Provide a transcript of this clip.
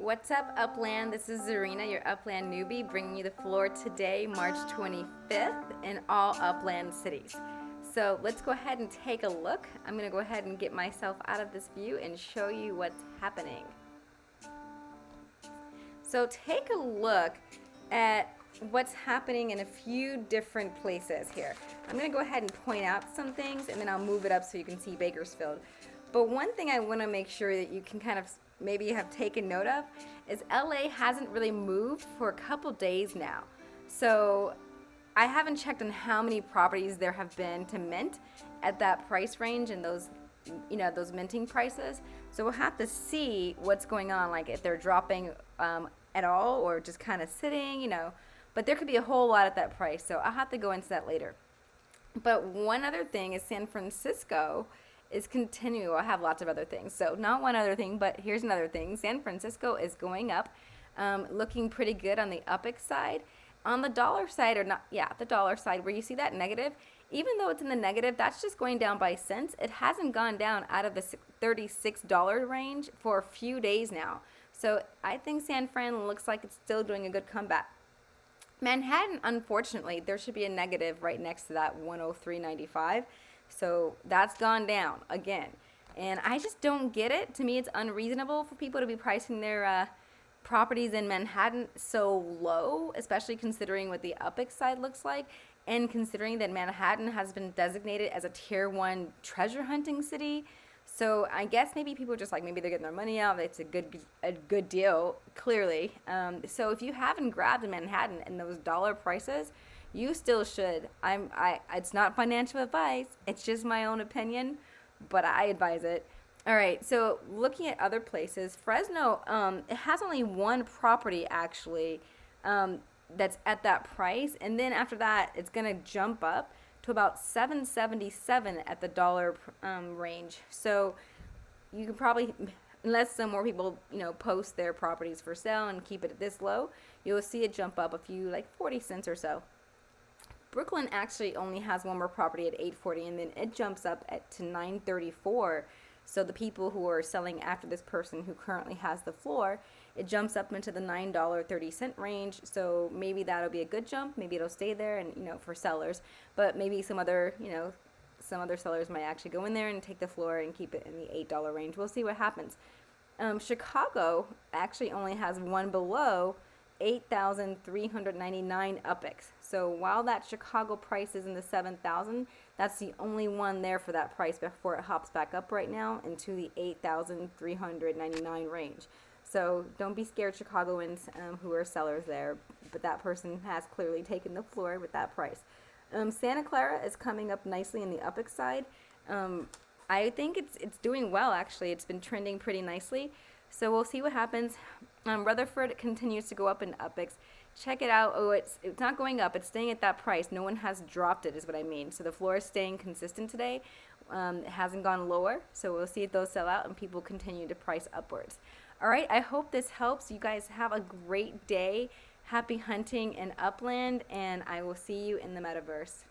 What's up, Upland? This is Zarina, your Upland newbie, bringing you the floor today, March 25th, in all Upland cities. So let's go ahead and take a look. I'm going to go ahead and get myself out of this view and show you what's happening. So take a look at what's happening in a few different places here. I'm going to go ahead and point out some things, and then I'll move it up so you can see Bakersfield. But one thing I want to make sure that you can kind of maybe have taken note of is LA hasn't really moved for a couple days now. So I haven't checked on how many properties there have been to mint at that price range and those, those minting prices. So we'll have to see what's going on, like if they're dropping at all or just kind of sitting, but there could be a whole lot at that price. So I'll have to go into that later. But one other thing is San Francisco is continuing. Well, I have lots of other things. So not one other thing, but here's another thing. San Francisco is going up, looking pretty good on the UPX side. On the dollar side, the dollar side where you see that negative, even though it's in the negative, that's just going down by cents. It hasn't gone down out of the $36 range for a few days now. So I think San Fran looks like it's still doing a good comeback. Manhattan, unfortunately, there should be a negative right next to that 103.95. So that's gone down again. And I just don't get it. To me, it's unreasonable for people to be pricing their properties in Manhattan so low, especially considering what the UPX side looks like, and considering that Manhattan has been designated as a tier 1 treasure hunting city. So I guess maybe people are just like, maybe they're getting their money out. It's a good deal, clearly. So if you haven't grabbed in Manhattan and those dollar prices, you still should. It's not financial advice. It's just my own opinion, but I advise it. All right, so looking at other places, Fresno, it has only one property actually that's at that price, and then after that, it's gonna jump up to about $7.77 at the dollar range. So you could probably, unless some more people, post their properties for sale and keep it at this low, you'll see it jump up a few, like 40 cents or so. Brooklyn actually only has one more property at $8.40, and then it jumps up to $9.34. So the people who are selling after this person who currently has the floor, it jumps up into the $9.30 range. So maybe that'll be a good jump. Maybe it'll stay there, and for sellers. But maybe some other sellers might actually go in there and take the floor and keep it in the $8 range. We'll see what happens. Chicago actually only has one below $8,399 UPX. So while that Chicago price is in the $7,000, that's the only one there for that price before it hops back up right now into the $8,399 range. So don't be scared, Chicagoans who are sellers there, but that person has clearly taken the floor with that price. Santa Clara is coming up nicely in the UPX side. I think it's doing well, actually. It's been trending pretty nicely. So we'll see what happens. Rutherford continues to go up in UPX. Check it out. Oh, it's not going up. It's staying at that price. No one has dropped it, is what I mean. So the floor is staying consistent today. It hasn't gone lower. So we'll see if those sell out and people continue to price upwards. All right. I hope this helps. You guys have a great day. Happy hunting in Upland, and I will see you in the metaverse.